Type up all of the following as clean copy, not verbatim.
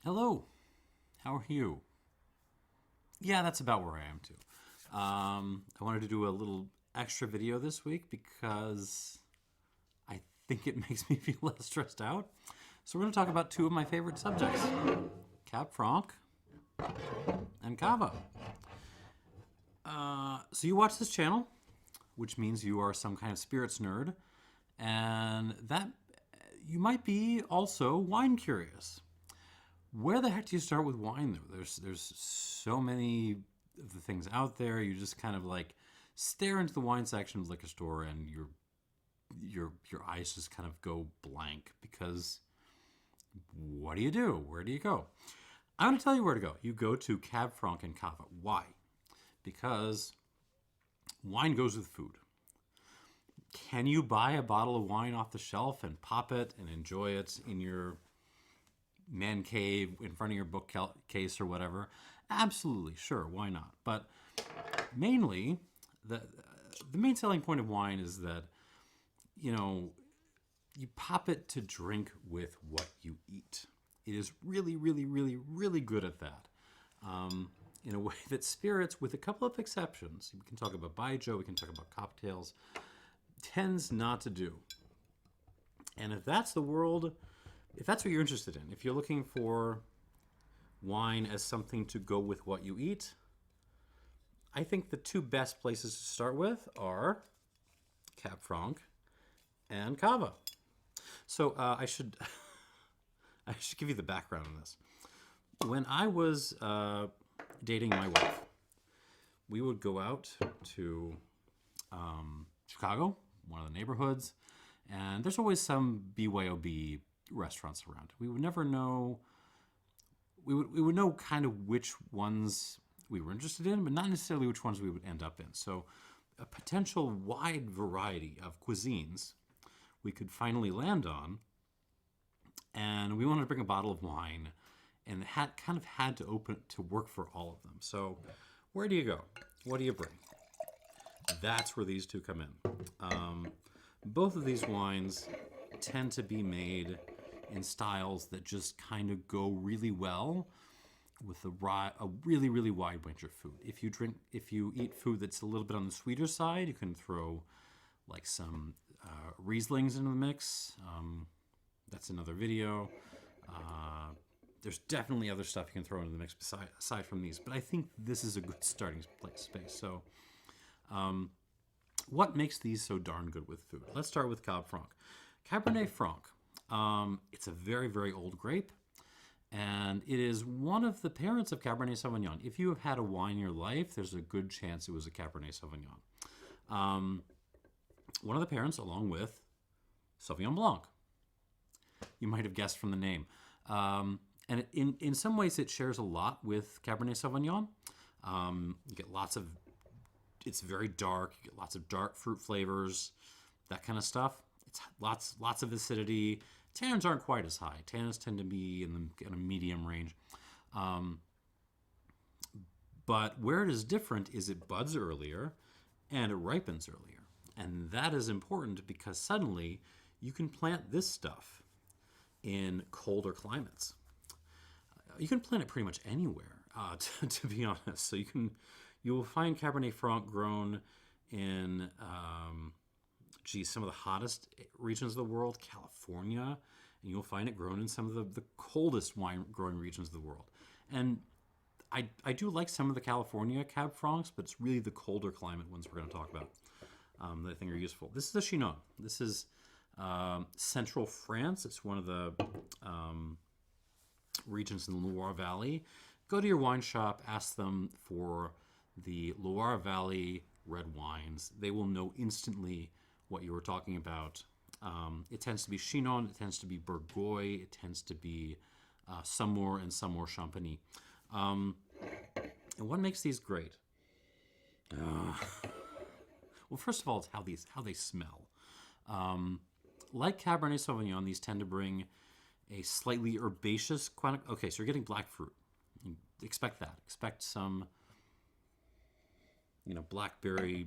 Hello, how are you? Yeah, that's about where I am too. I wanted to do a little extra video this week because I think it makes me feel less stressed out. So we're going to talk about two of my favorite subjects, Cab Franc and Cava. So you watch this channel, which means you are some kind of spirits nerd, and that you might be also wine curious. Where the heck do you start with wine, though? There's so many of the things out there. You just kind of like stare into the wine section of the liquor store, and your eyes just kind of go blank because what do you do? Where do you go? I'm going to tell you where to go. You go to Cab Franc and Cava. Why? Because wine goes with food. Can you buy a bottle of wine off the shelf and pop it and enjoy it in your man cave in front of your bookcase or whatever? Absolutely, sure, why not? But mainly, the main selling point of wine is that, you pop it to drink with what you eat. It is really, really, really, really good at that. In a way that spirits, with a couple of exceptions, we can talk about baijiu, we can talk about cocktails, tends not to do. And if that's the world, if that's what you're interested in, if you're looking for wine as something to go with what you eat, I think the two best places to start with are Cab Franc and Cava. So I should give you the background on this. When I was dating my wife, we would go out to Chicago, one of the neighborhoods, and there's always some BYOB restaurants around. We would never know. We would know kind of which ones we were interested in, but not necessarily which ones we would end up in. So, a potential wide variety of cuisines we could finally land on, and we wanted to bring a bottle of wine, and had to open it to work for all of them. So, where do you go? What do you bring? That's where these two come in. Both of these wines tend to be made in styles that just kind of go really well with a really, really wide range of food. If you eat food that's a little bit on the sweeter side, you can throw like some Rieslings into the mix. That's another video. There's definitely other stuff you can throw into the mix aside from these, but I think this is a good starting space. So, what makes these so darn good with food? Let's start with Cab Franc. Cabernet Franc. It's a very, very old grape, and it is one of the parents of Cabernet Sauvignon. If you have had a wine in your life, there's a good chance it was a Cabernet Sauvignon. One of the parents, along with Sauvignon Blanc. You might have guessed from the name. And in some ways, it shares a lot with Cabernet Sauvignon. You get it's very dark. You get lots of dark fruit flavors, that kind of stuff. It's lots of acidity. Tannins aren't quite as high. Tannins tend to be in a medium range. But where it is different is it buds earlier and it ripens earlier. And that is important because suddenly you can plant this stuff in colder climates. You can plant it pretty much anywhere, to be honest. So you will find Cabernet Franc grown in some of the hottest regions of the world, California, and you'll find it grown in some of the coldest wine growing regions of the world. And I do like some of the California Cab Francs, but it's really the colder climate ones we're going to talk about that I think are useful. This is a Chinon. This is central France. It's one of the regions in the Loire Valley. Go to your wine shop, ask them for the Loire Valley red wines. They will know instantly what you were talking about. It tends to be Chinon, it tends to be Bourgueil, it tends to be Saumur and Saumur Champagny. And what makes these great? Well, first of all, it's how they smell. Like Cabernet Sauvignon, these tend to bring a slightly herbaceous quantity. Okay, so you're getting black fruit. You expect that. Expect some, blackberry,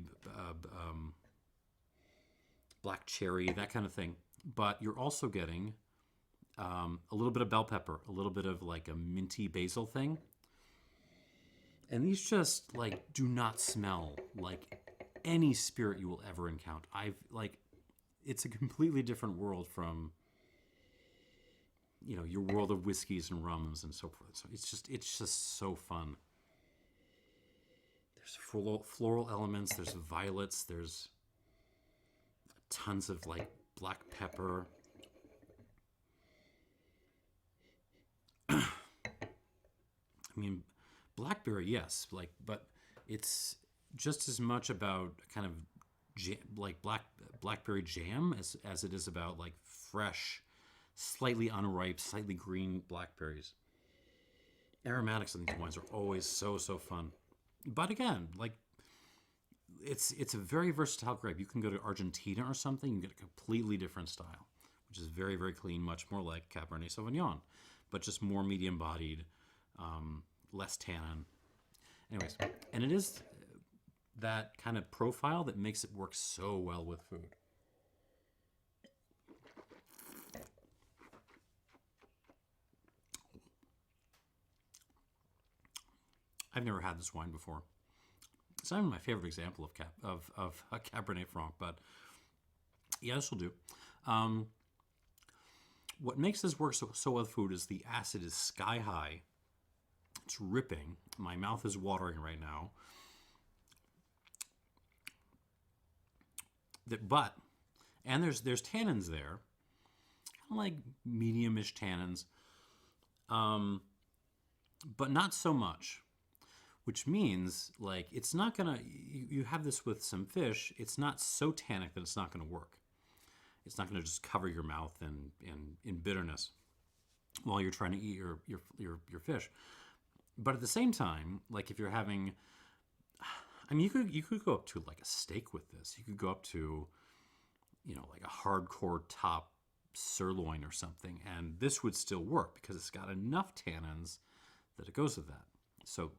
black cherry, that kind of thing. But you're also getting a little bit of bell pepper, a little bit of like a minty basil thing. And these just like do not smell like any spirit you will ever encounter. It's a completely different world from, your world of whiskeys and rums and so forth. So it's just so fun. There's floral elements. There's violets. There's tons of like black pepper. I mean, blackberry, yes, but it's just as much about kind of blackberry jam as it is about like fresh, slightly unripe, slightly green blackberries. Aromatics in these wines are always so fun. But again, like it's a very versatile grape. You can go to Argentina or something, you get a completely different style, which is very, very clean, much more like Cabernet Sauvignon, but just more medium-bodied, less tannin. Anyways, and it is that kind of profile that makes it work so well with food. I've never had this wine before. It's not even my favorite example of a Cabernet Franc, but yeah, this will do. What makes this work so well with food is the acid is sky high. It's ripping. My mouth is watering right now. And there's tannins there, kind of like medium-ish tannins, but not so much. Which means, like, it's not gonna. You have this with some fish. It's not so tannic that it's not gonna work. It's not gonna just cover your mouth in bitterness while you're trying to eat your fish. But at the same time, like if you're having, I mean, you could go up to like a steak with this. You could go up to, like a hardcore top sirloin or something, and this would still work because it's got enough tannins that it goes with that. So.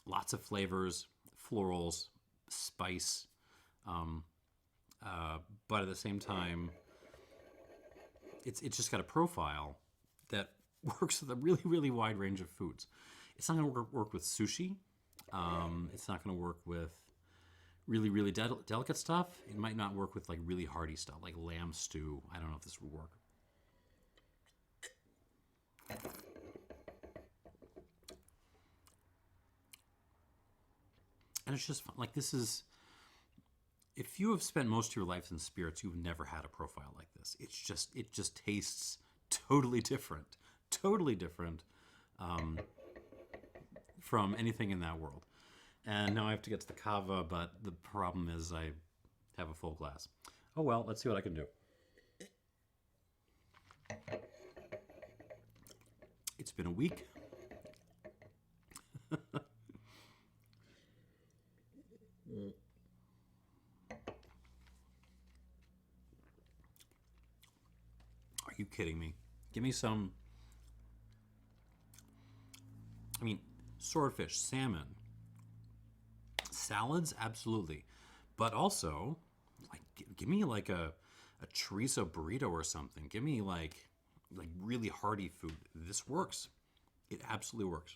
Lots of flavors, florals, spice, but at the same time, it's just got a profile that works with a really, really wide range of foods. It's not going to work with sushi. It's not going to work with really, really delicate stuff. It might not work with like really hearty stuff, like lamb stew. I don't know if this would work. And it's just fun. Like this is, if you have spent most of your life in spirits, you've never had a profile like this. It just tastes totally different from anything in that world. And now I have to get to the cava, but the problem is I have a full glass. Oh well, let's see what I can do. It's been a week. Are you kidding me? Give me some, I mean, swordfish, salmon, salads, absolutely. But also, like, give me like a chorizo burrito or something. Give me like really hearty food. This works. It absolutely works.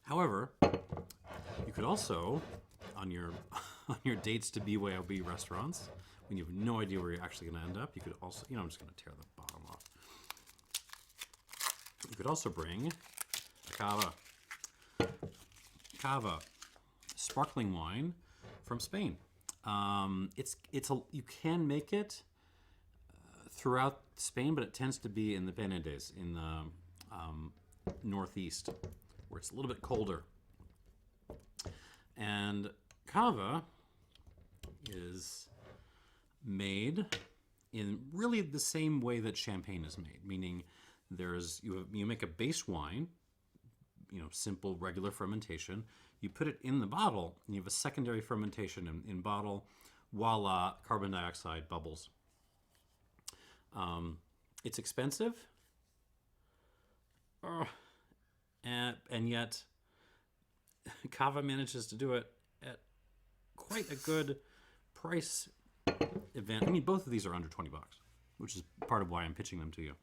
However, you could also, on your dates to BYOB restaurants, when you have no idea where you're actually going to end up, you could also, I'm just going to tear the bottom off. You could also bring Cava, sparkling wine from Spain. You can make it throughout Spain, but it tends to be in the Penedès, in the northeast, where it's a little bit colder. And Cava is made in really the same way that champagne is made, meaning you make a base wine, simple regular fermentation. You put it in the bottle, and you have a secondary fermentation in bottle. Voila, carbon dioxide bubbles. It's expensive, and yet Cava manages to do it at quite a good price advantage. I mean, both of these are under $20, which is part of why I'm pitching them to you.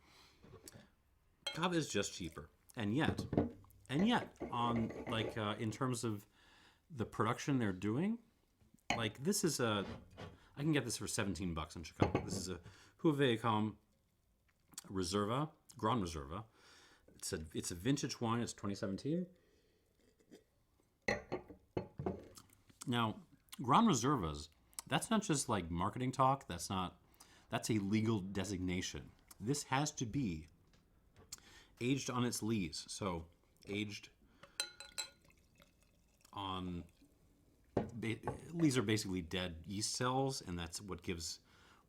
Cava is just cheaper, and yet, on like in terms of the production they're doing, like this is I can get this for $17 in Chicago. This is a Gran Reserva. It's a vintage wine. It's 2017. Now, Gran Reservas, that's not just like marketing talk. That's a legal designation. This has to be aged on its lees. So aged on, lees are basically dead yeast cells, and that's what gives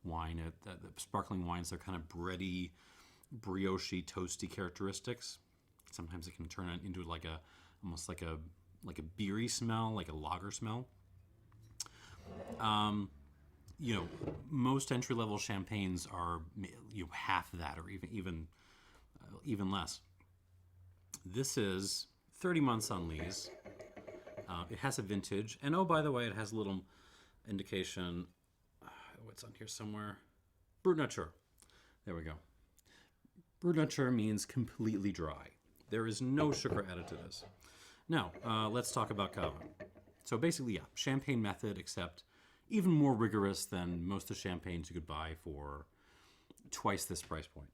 wine, the sparkling wines, they're kind of bready, brioche, toasty characteristics. Sometimes it can turn it into almost like a beery smell, like a lager smell. Most entry-level champagnes are half that, or even less. This is 30 months on lees. It has a vintage, and oh, by the way, it has a little indication. What's on here somewhere? Brut nature. There we go. Brut nature means completely dry. There is no sugar added to this. Now, let's talk about Cava. So basically, yeah, champagne method, except even more rigorous than most of the champagnes you could buy for twice this price point.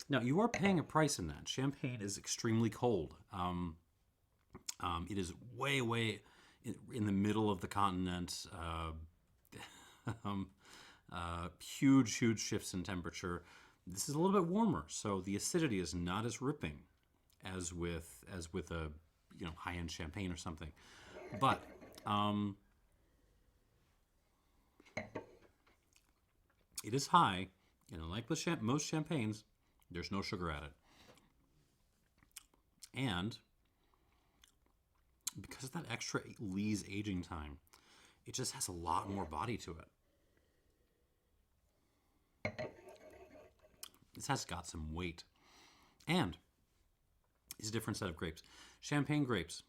Now, you are paying a price in that. Champagne is extremely cold. It is way in the middle of the continent. Huge shifts in temperature. This is a little bit warmer, so the acidity is not as ripping as with a high-end champagne or something. But it is high, and like with most champagnes, there's no sugar added. And because of that extra lees aging time, it just has a lot more body to it. This has got some weight. And it's a different set of grapes. Champagne grapes,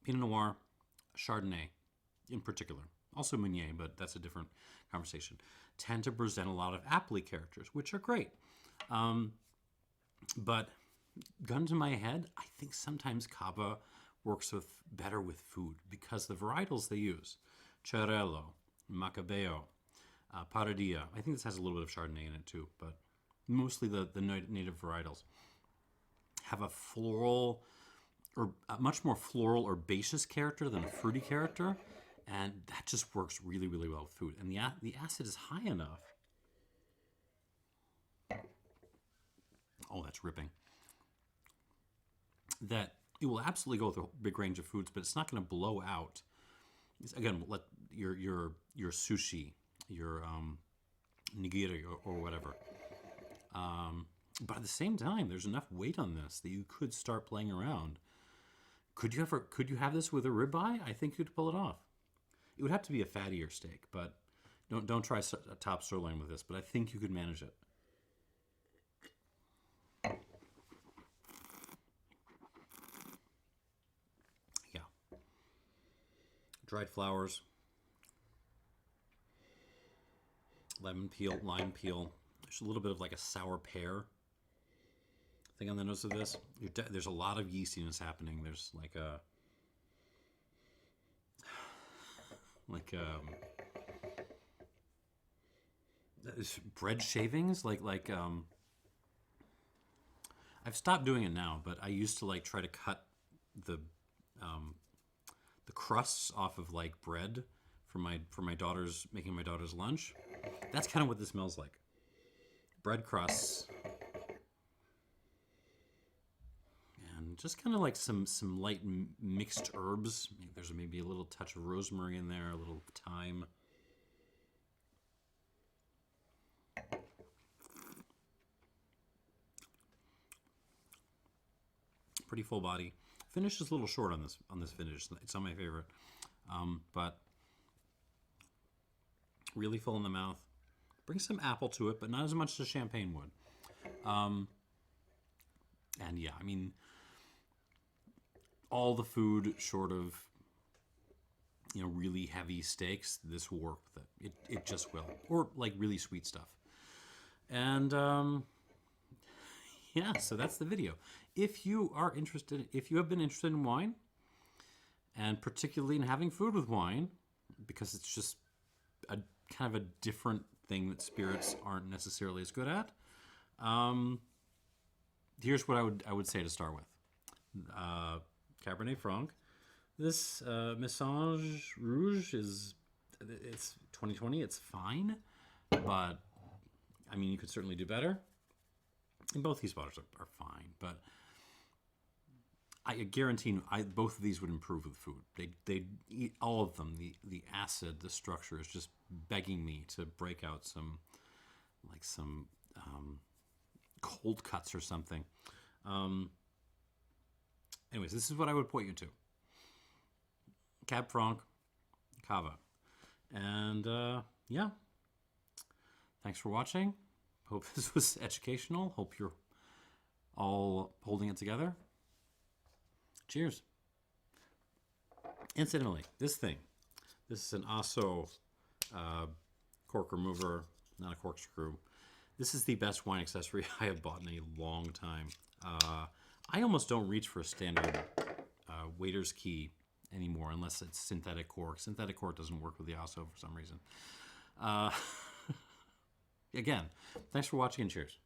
Pinot Noir, Chardonnay in particular, also Meunier, but that's a different conversation, tend to present a lot of aptly characters, which are great. But gun to my head, I think sometimes Cava works better with food because the varietals they use, Cerello, Macabeo, Paradilla, I think this has a little bit of Chardonnay in it too, but mostly the native varietals have a floral, or a much more floral or herbaceous character than a fruity character, and that just works really well with food. And the acid is high enough. Oh, that's ripping. That it will absolutely go with a big range of foods, but it's not going to blow out. Again, let your sushi, your nigiri or whatever. But at the same time, there's enough weight on this that you could start playing around. Could you have this with a ribeye? I think you'd pull it off. It would have to be a fattier steak, but don't try a top sirloin with this. But I think you could manage it. Yeah. Dried flowers, lemon peel, lime peel. There's a little bit of like a sour pear thing on the nose of this. There's a lot of yeastiness happening. There's bread shavings. I've stopped doing it now, but I used to try to cut the crusts off of bread for my daughter's making my daughter's lunch. That's kind of what this smells like. Bread crusts. And just kind of some light mixed herbs. There's maybe a little touch of rosemary in there, a little thyme. Pretty full body. Finish is a little short on this finish. It's not my favorite, but really full in the mouth. Bring some apple to it, but not as much as champagne would. And yeah, I mean, all the food short of really heavy steaks, this will work with it. It just will. Or like really sweet stuff. And yeah, so that's the video. If you are interested, if you have been interested in wine, and particularly in having food with wine, because it's just a kind of a different thing that spirits aren't necessarily as good at, here's what I would say to start with. Cabernet Franc. This Message Rouge it's 2020. It's fine, but I mean, you could certainly do better. And both these bottles are fine, but I guarantee both of these would improve with food. They eat all of them. The acid, the structure is just begging me to break out some cold cuts or something. Anyways, this is what I would point you to. Cab Franc, Cava. And yeah, thanks for watching. Hope this was educational. Hope you're all holding it together. Cheers. Incidentally, this is an Asso cork remover, not a corkscrew. This is the best wine accessory I have bought in a long time. I almost don't reach for a standard waiter's key anymore unless it's synthetic cork. Synthetic cork doesn't work with the Asso for some reason. Again, thanks for watching and cheers.